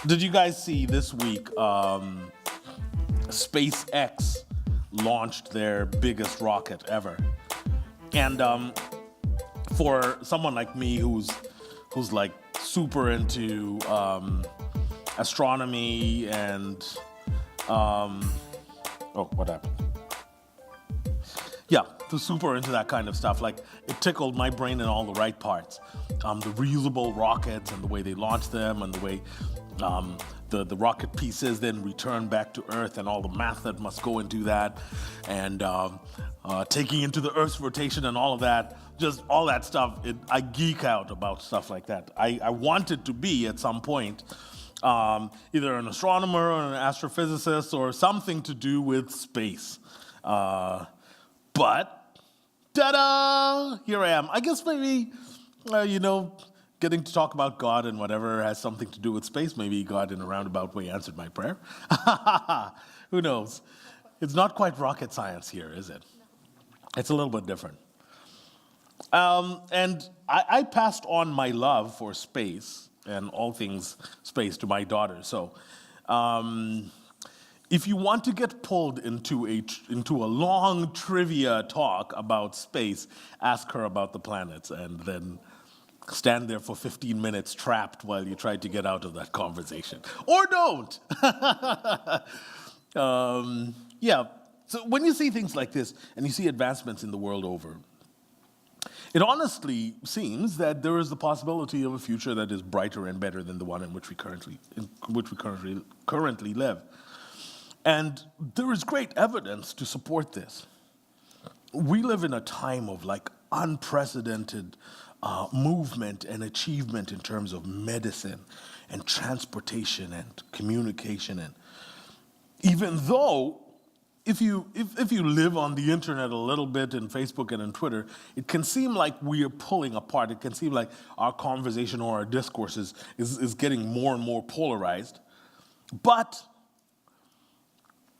Did you guys see this week SpaceX launched their biggest rocket ever? And for someone like me who's like super into astronomy and oh, what happened? Yeah, super into that kind of stuff. Like, it tickled my brain in all the right parts. The reusable rockets and the way they launch them, and the way the rocket pieces then return back to Earth, and all the math that must go into that, and taking into the Earth's rotation and all of that. Just all that stuff. I geek out about stuff like that. I wanted to be at some point either an astronomer or an astrophysicist or something to do with space. But, ta-da! Here I am. I guess maybe, getting to talk about God and whatever has something to do with space. Maybe God, in a roundabout way, answered my prayer. Who knows? It's not quite rocket science here, is it? It's a little bit different. And I passed on my love for space and all things space to my daughter. So, if you want to get pulled into a long trivia talk about space, ask her about the planets, and then stand there for 15 minutes trapped while you try to get out of that conversation. Or don't! Yeah, so when you see things like this, and you see advancements in the world over, it honestly seems that there is the possibility of a future that is brighter and better than the one in which we currently live. And there is great evidence to support this. We live in a time of unprecedented movement and achievement in terms of medicine and transportation and communication. And even though if you live on the internet a little bit in Facebook and in Twitter, it can seem like we are pulling apart. It can seem like our conversation or our discourse is getting more and more polarized. But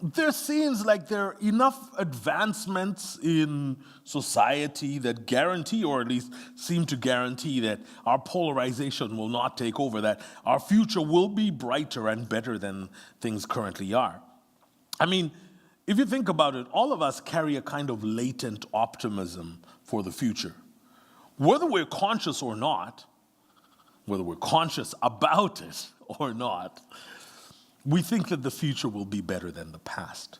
there seems like there are enough advancements in society that guarantee, or at least seem to guarantee, that our polarization will not take over, that our future will be brighter and better than things currently are. I mean, if you think about it, all of us carry a kind of latent optimism for the future. Whether we're conscious or not, whether we're conscious about it or not, we think that the future will be better than the past.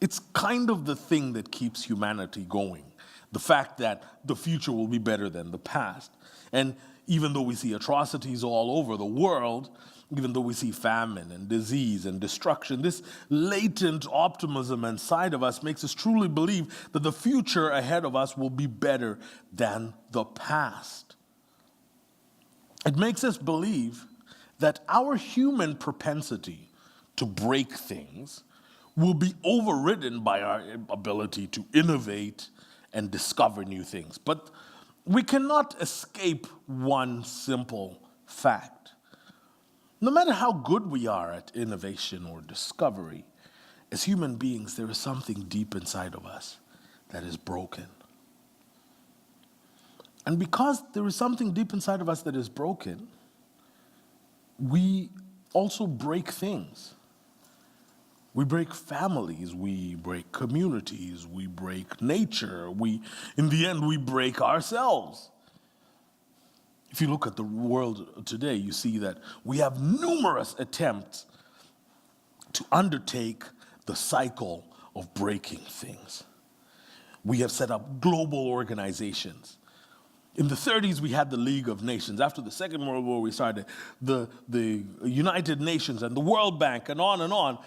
It's kind of the thing that keeps humanity going, the fact that the future will be better than the past. And even though we see atrocities all over the world, even though we see famine and disease and destruction, this latent optimism inside of us makes us truly believe that the future ahead of us will be better than the past. It makes us believe that our human propensity to break things will be overridden by our ability to innovate and discover new things. But we cannot escape one simple fact. No matter how good we are at innovation or discovery, as human beings, there is something deep inside of us that is broken. And because there is something deep inside of us that is broken, we also break things. We break families, we break communities, we break nature, in the end, we break ourselves. If you look at the world today, you see that we have numerous attempts to undertake the cycle of breaking things. We have set up global organizations. In the 30s, we had the League of Nations. After the Second World War, we started the United Nations and the World Bank, and on and on.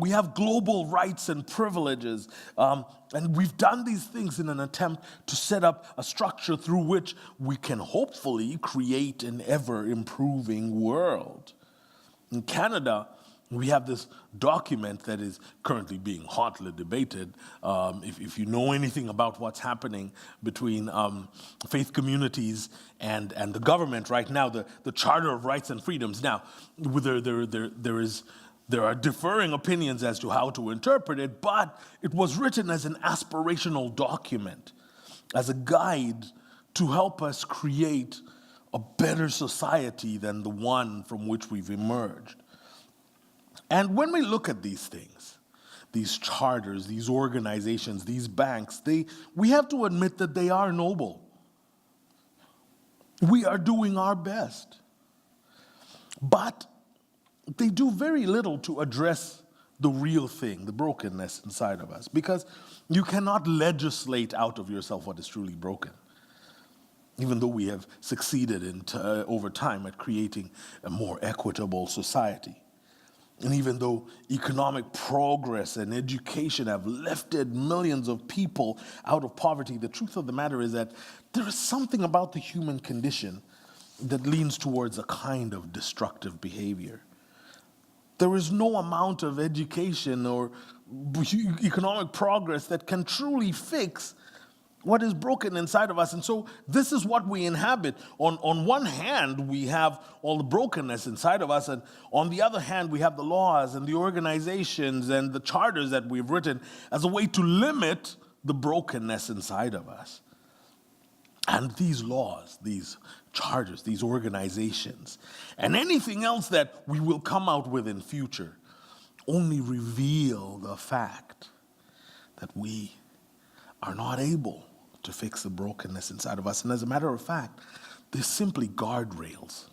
We have global rights and privileges. And we've done these things in an attempt to set up a structure through which we can hopefully create an ever-improving world. In Canada, we have this document that is currently being hotly debated. If you know anything about what's happening between faith communities and the government right now, the Charter of Rights and Freedoms. Now, there are differing opinions as to how to interpret it, but it was written as an aspirational document, as a guide to help us create a better society than the one from which we've emerged. And when we look at these things, these charters, these organizations, these banks, we have to admit that they are noble. We are doing our best. But they do very little to address the real thing, the brokenness inside of us, because you cannot legislate out of yourself what is truly broken. Even though we have succeeded over time at creating a more equitable society. And even though economic progress and education have lifted millions of people out of poverty, the truth of the matter is that there is something about the human condition that leans towards a kind of destructive behavior. There is no amount of education or economic progress that can truly fix what is broken inside of us. And so this is what we inhabit. On one hand, we have all the brokenness inside of us, and on the other hand, we have the laws and the organizations and the charters that we've written as a way to limit the brokenness inside of us. And these laws, these charters, these organizations, and anything else that we will come out with in future only reveal the fact that we are not able to fix the brokenness inside of us. And as a matter of fact, they're simply guardrails.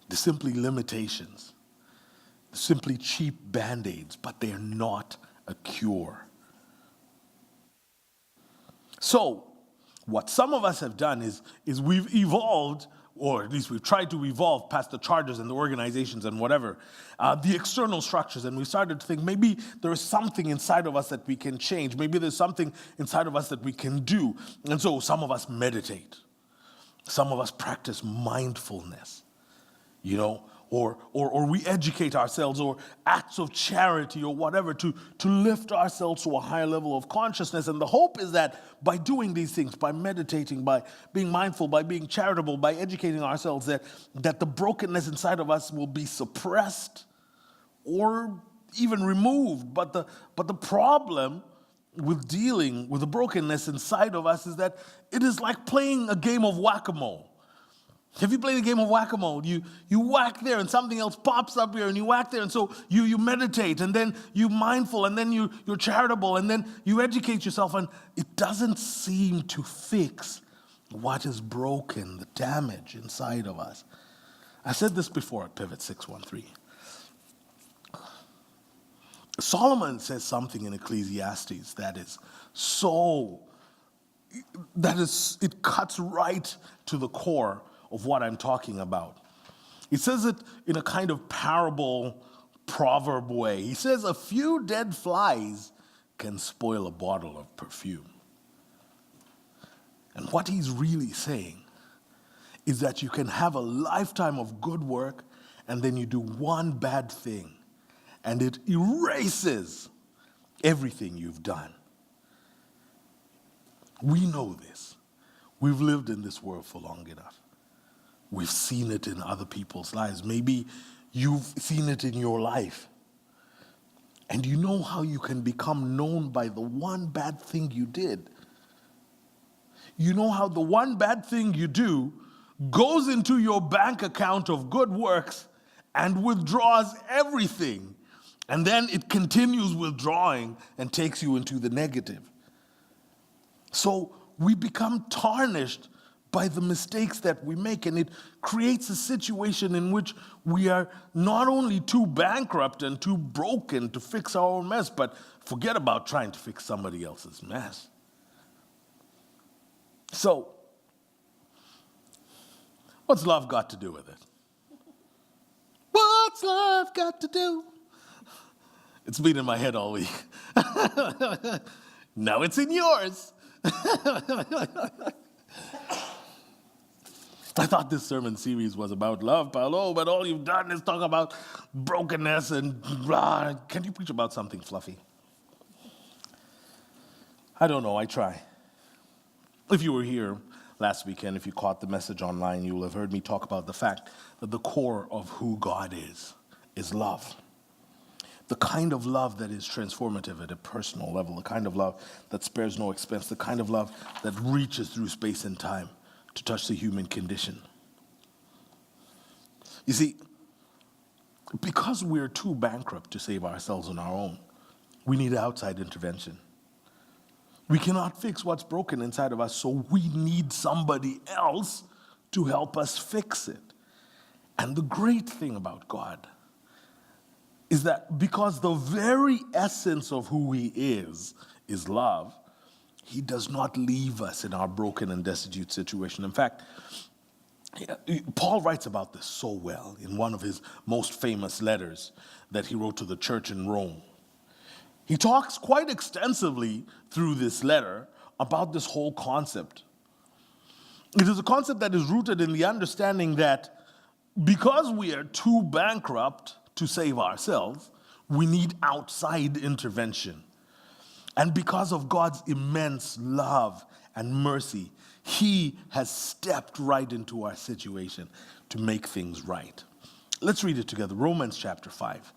They're simply limitations. They're simply cheap band-aids, but they're not a cure. So, what some of us have done is we've evolved, or at least we've tried to evolve past the charters and the organizations and whatever, the external structures, and we started to think maybe there is something inside of us that we can change. Maybe there's something inside of us that we can do. And so some of us meditate. Some of us practice mindfulness, or we educate ourselves, or acts of charity or whatever to lift ourselves to a higher level of consciousness. And the hope is that by doing these things, by meditating, by being mindful, by being charitable, by educating ourselves, that the brokenness inside of us will be suppressed or even removed. But the problem with dealing with the brokenness inside of us is that it is like playing a game of whack-a-mole. Have you played a game of whack-a-mole? You whack there and something else pops up here, and you whack there, and so you meditate, and then you're mindful, and then you're charitable, and then you educate yourself, and it doesn't seem to fix what is broken, the damage inside of us. I said this before at Pivot 613. Solomon says something in Ecclesiastes it cuts right to the core of what I'm talking about. He says it in a kind of parable, proverb way. He says, a few dead flies can spoil a bottle of perfume. And what he's really saying is that you can have a lifetime of good work, and then you do one bad thing, and it erases everything you've done. We know this. We've lived in this world for long enough. We've seen it in other people's lives. Maybe you've seen it in your life. And you know how you can become known by the one bad thing you did. You know how the one bad thing you do goes into your bank account of good works and withdraws everything. And then it continues withdrawing and takes you into the negative. So we become tarnished by the mistakes that we make, and it creates a situation in which we are not only too bankrupt and too broken to fix our own mess, but forget about trying to fix somebody else's mess. So, what's love got to do with it? What's love got to do? It's been in my head all week. Now it's in yours. I thought this sermon series was about love, Paulo, but all you've done is talk about brokenness and blah. Can you preach about something fluffy? I don't know, I try. If you were here last weekend, if you caught the message online, you will have heard me talk about the fact that the core of who God is love. The kind of love that is transformative at a personal level, the kind of love that spares no expense, the kind of love that reaches through space and time to touch the human condition. You see, Because we're too bankrupt to save ourselves on our own, we need outside intervention. We cannot fix what's broken inside of us, so we need somebody else to help us fix it. And the great thing about God is that because the very essence of who he is love, he does not leave us in our broken and destitute situation. In fact, Paul writes about this so well in one of his most famous letters that he wrote to the church in Rome. He talks quite extensively through this letter about this whole concept. It is a concept that is rooted in the understanding that because we are too bankrupt to save ourselves, we need outside intervention. And because of God's immense love and mercy, he has stepped right into our situation to make things right. Let's read it together. Romans chapter 5.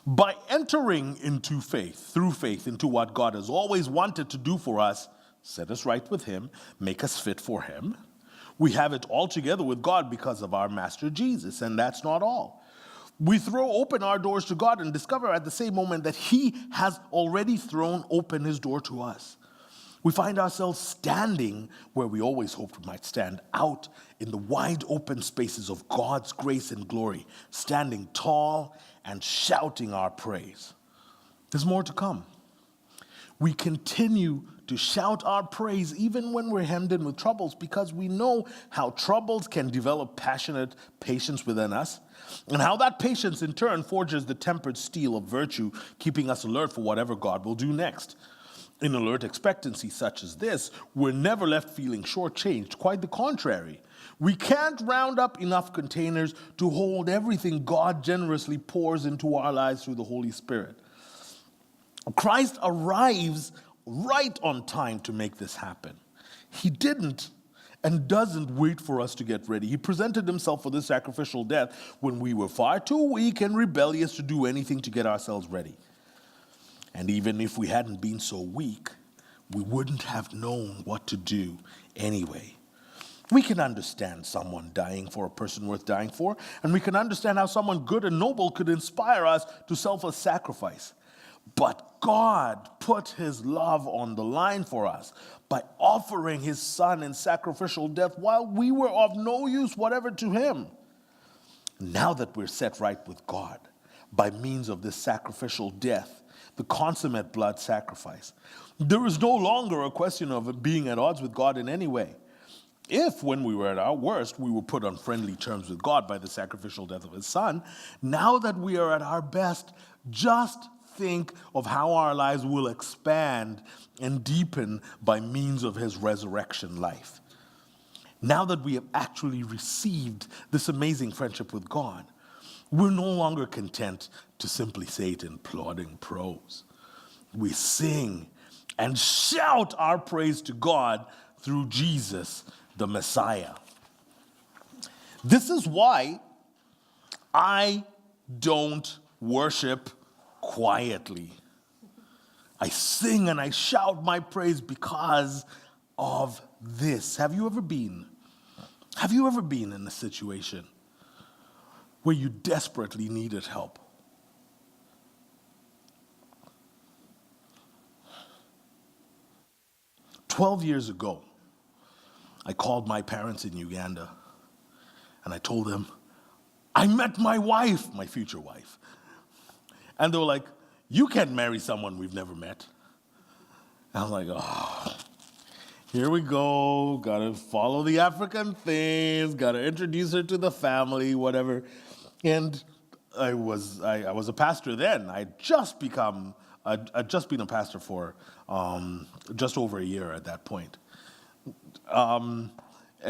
By entering into faith, through faith, into what God has always wanted to do for us, set us right with him, make us fit for him, we have it all together with God because of our Master Jesus, and that's not all. We throw open our doors to God and discover at the same moment that he has already thrown open his door to us. We find ourselves standing where we always hoped we might stand, out in the wide open spaces of God's grace and glory, standing tall and shouting our praise. There's more to come. We continue to shout our praise even when we're hemmed in with troubles, because we know how troubles can develop passionate patience within us, and how that patience in turn forges the tempered steel of virtue, keeping us alert for whatever God will do next. In alert expectancy such as this, we're never left feeling shortchanged. Quite the contrary. We can't round up enough containers to hold everything God generously pours into our lives through the Holy Spirit. Christ arrives right on time to make this happen. He didn't and doesn't wait for us to get ready. He presented himself for this sacrificial death when we were far too weak and rebellious to do anything to get ourselves ready. And even if we hadn't been so weak, we wouldn't have known what to do anyway. We can understand someone dying for a person worth dying for, and we can understand how someone good and noble could inspire us to selfless sacrifice. But God put his love on the line for us by offering his son in sacrificial death while we were of no use whatever to him. Now that we're set right with God by means of this sacrificial death, the consummate blood sacrifice, there is no longer a question of being at odds with God in any way. If, when we were at our worst, we were put on friendly terms with God by the sacrificial death of his son, now that we are at our best, just think of how our lives will expand and deepen by means of his resurrection life. Now that we have actually received this amazing friendship with God, we're no longer content to simply say it in plodding prose. We sing and shout our praise to God through Jesus, the Messiah. This is why I don't worship quietly. I sing and I shout my praise because of this. Have you ever been in a situation where you desperately needed help? "12 years ago, I called my parents in Uganda and I told them, I met my wife, my future wife. And they were like, you can't marry someone we've never met. And I was like, oh, here we go. Gotta follow the African things, gotta introduce her to the family, whatever. And I was a pastor then. I'd just been a pastor for just over a year at that point. And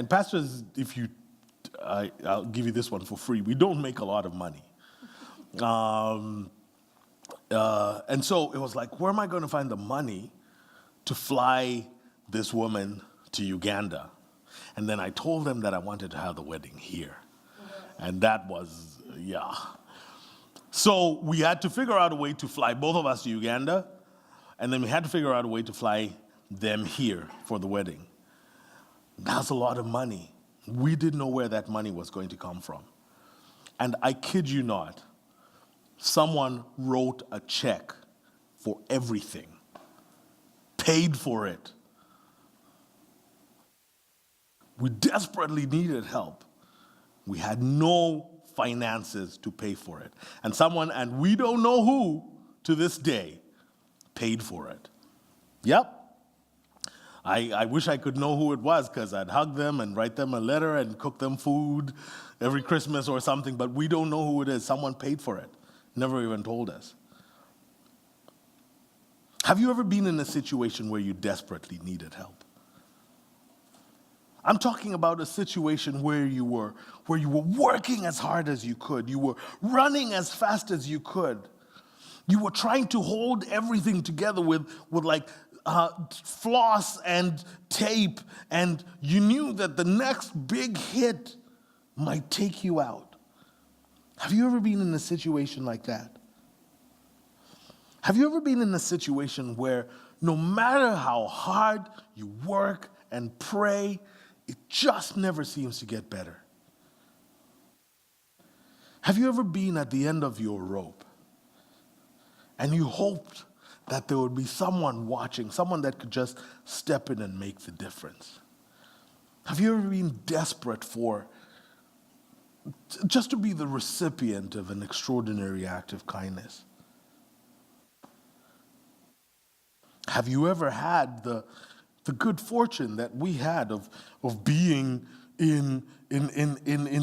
pastors, I'll give you this one for free. We don't make a lot of money. And so it was like, where am I going to find the money to fly this woman to Uganda? And then I told them that I wanted to have the wedding here. And that was, yeah. So we had to figure out a way to fly both of us to Uganda, and then we had to figure out a way to fly them here for the wedding. That's a lot of money. We didn't know where that money was going to come from. And I kid you not, someone wrote a check for everything, paid for it. We desperately needed help. We had no finances to pay for it. And we don't know who, to this day, paid for it. Yep. I wish I could know who it was, because I'd hug them and write them a letter and cook them food every Christmas or something, but we don't know who it is. Someone paid for it. Never even told us. Have you ever been in a situation where you desperately needed help? I'm talking about a situation where you were working as hard as you could. You were running as fast as you could. You were trying to hold everything together with floss and tape, and you knew that the next big hit might take you out. Have you ever been in a situation like that? Have you ever been in a situation where no matter how hard you work and pray, it just never seems to get better? Have you ever been at the end of your rope and you hoped that there would be someone watching, someone that could just step in and make the difference? Have you ever been desperate just to be the recipient of an extraordinary act of kindness? Have you ever had the good fortune that we had of being in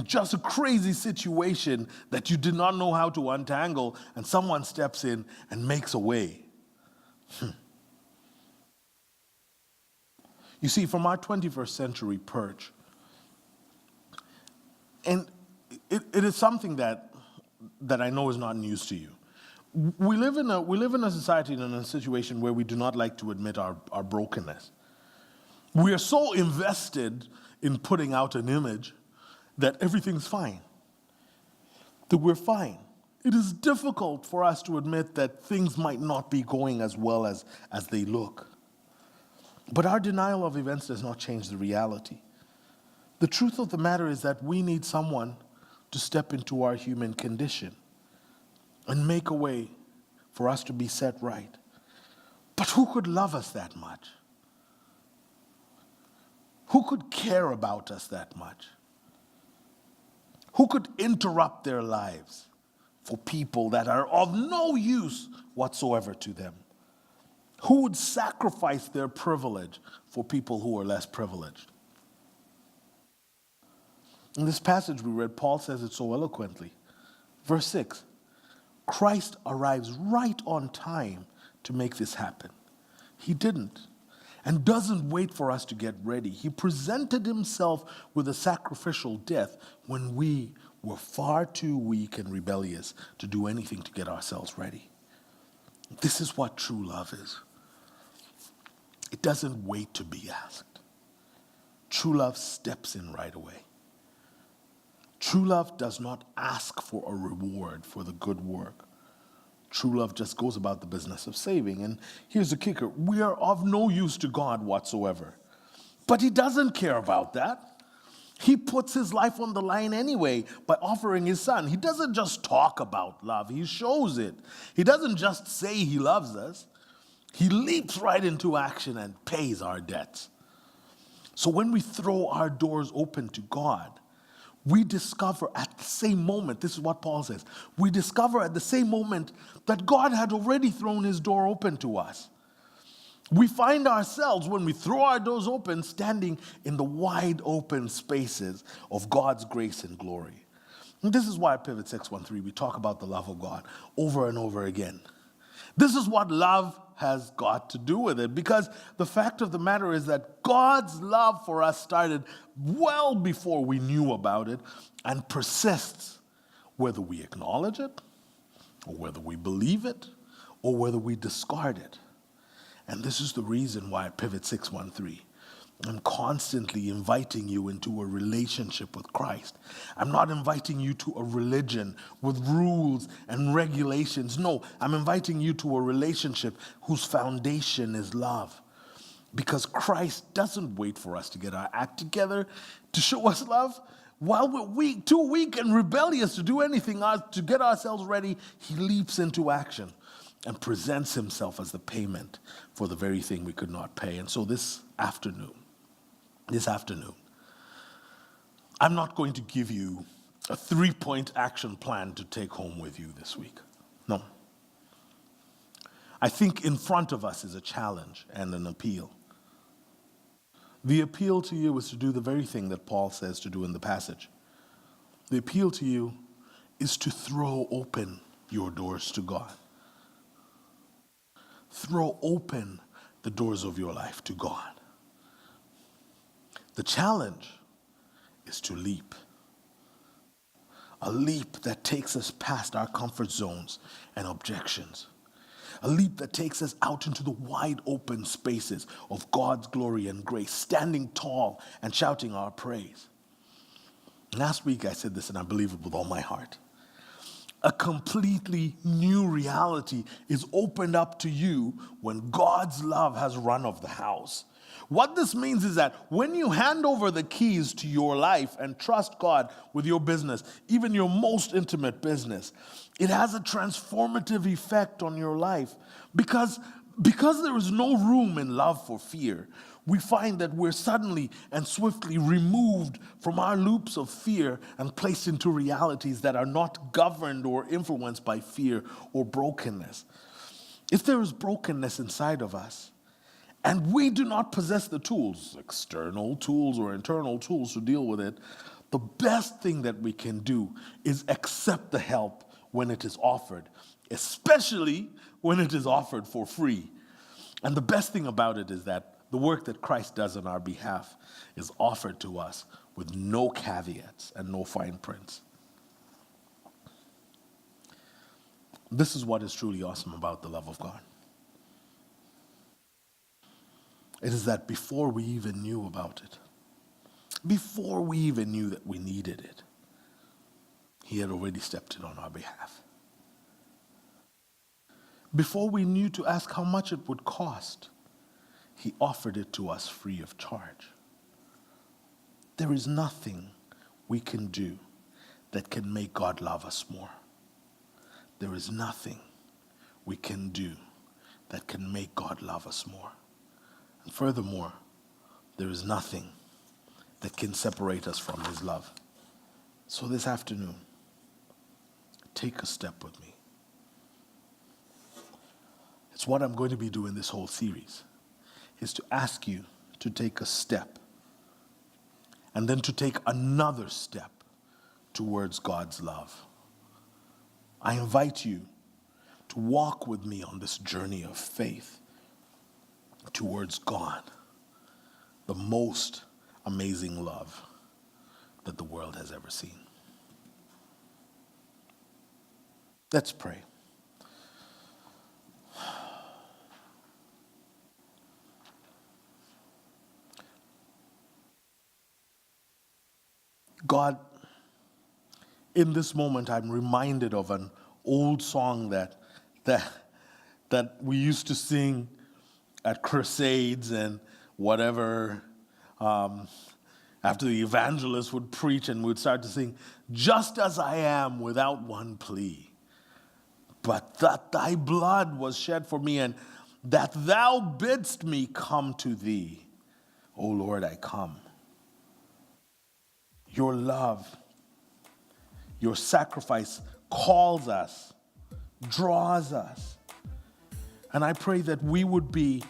just a crazy situation that you did not know how to untangle, and someone steps in and makes a way? You see, from our 21st century perch, and it is something that I know is not news to you. We live in a society and in a situation where we do not like to admit our brokenness. We are so invested in putting out an image that everything's fine, that we're fine. It is difficult for us to admit that things might not be going as well as they look. But our denial of events does not change the reality. The truth of the matter is that we need someone to step into our human condition and make a way for us to be set right. But who could love us that much? Who could care about us that much? Who could interrupt their lives for people that are of no use whatsoever to them? Who would sacrifice their privilege for people who are less privileged? In this passage we read, Paul says it so eloquently. Verse 6, Christ arrives right on time to make this happen. He didn't, and doesn't wait for us to get ready. He presented himself with a sacrificial death when we were far too weak and rebellious to do anything to get ourselves ready. This is what true love is. It doesn't wait to be asked. True love steps in right away. True love does not ask for a reward for the good work. True love just goes about the business of saving. And here's the kicker. We are of no use to God whatsoever. But he doesn't care about that. He puts his life on the line anyway by offering his son. He doesn't just talk about love. He shows it. He doesn't just say he loves us. He leaps right into action and pays our debts. So when we throw our doors open to God, we discover at the same moment, this is what Paul says, we discover at the same moment that God had already thrown his door open to us. We find ourselves, when we throw our doors open, standing in the wide open spaces of God's grace and glory. And this is why at Pivot 613 we talk about the love of God over and over again. This is what love has got to do with it, because the fact of the matter is that God's love for us started well before we knew about it and persists whether we acknowledge it or whether we believe it or whether we discard it. And this is the reason why at Pivot 613 I'm constantly inviting you into a relationship with Christ. I'm not inviting you to a religion with rules and regulations. No, I'm inviting you to a relationship whose foundation is love. Because Christ doesn't wait for us to get our act together to show us love. While we're weak, too weak and rebellious to do anything to get ourselves ready, he leaps into action and presents himself as the payment for the very thing we could not pay. And so this afternoon, I'm not going to give you a 3-point action plan to take home with you this week. No. I think in front of us is a challenge and an appeal. The appeal to you is to do the very thing that Paul says to do in the passage. The appeal to you is to throw open your doors to God. Throw open the doors of your life to God. The challenge is to leap. A leap that takes us past our comfort zones and objections. A leap that takes us out into the wide open spaces of God's glory and grace, standing tall and shouting our praise. Last week I said this and I believe it with all my heart. A completely new reality is opened up to you when God's love has run of the house. What this means is that when you hand over the keys to your life and trust God with your business, even your most intimate business, it has a transformative effect on your life. Because there is no room in love for fear, we find that we're suddenly and swiftly removed from our loops of fear and placed into realities that are not governed or influenced by fear or brokenness. If there is brokenness inside of us, and we do not possess the tools, external tools or internal tools to deal with it, the best thing that we can do is accept the help when it is offered, especially when it is offered for free. And the best thing about it is that the work that Christ does on our behalf is offered to us with no caveats and no fine prints. This is what is truly awesome about the love of God. It is that before we even knew about it, before we even knew that we needed it, he had already stepped in on our behalf. Before we knew to ask how much it would cost, he offered it to us free of charge. There is nothing we can do that can make God love us more. There is nothing we can do that can make God love us more. And furthermore, there is nothing that can separate us from his love. So this afternoon, take a step with me. It's what I'm going to be doing this whole series, is to ask you to take a step and then to take another step towards God's love. I invite you to walk with me on this journey of faith towards God, the most amazing love that the world has ever seen. Let's pray. God, in this moment, I'm reminded of an old song that we used to sing at crusades and whatever, after the evangelist would preach and we'd start to sing, just as I am without one plea, but that thy blood was shed for me and that thou bidst me come to thee. O Lord, I come. Your love, your sacrifice calls us, draws us. And I pray that we would be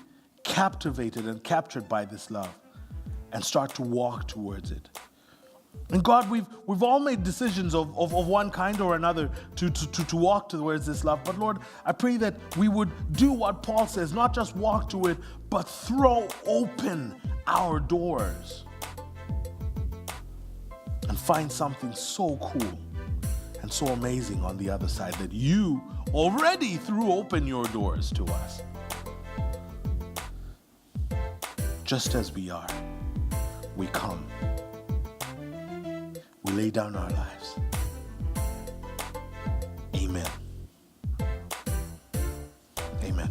captivated and captured by this love and start to walk towards it. And God, we've all made decisions of one kind or another to walk towards this love. But Lord, I pray that we would do what Paul says, not just walk to it, but throw open our doors and find something so cool and so amazing on the other side that you already threw open your doors to us. Just as we are, we come. We lay down our lives. Amen. Amen.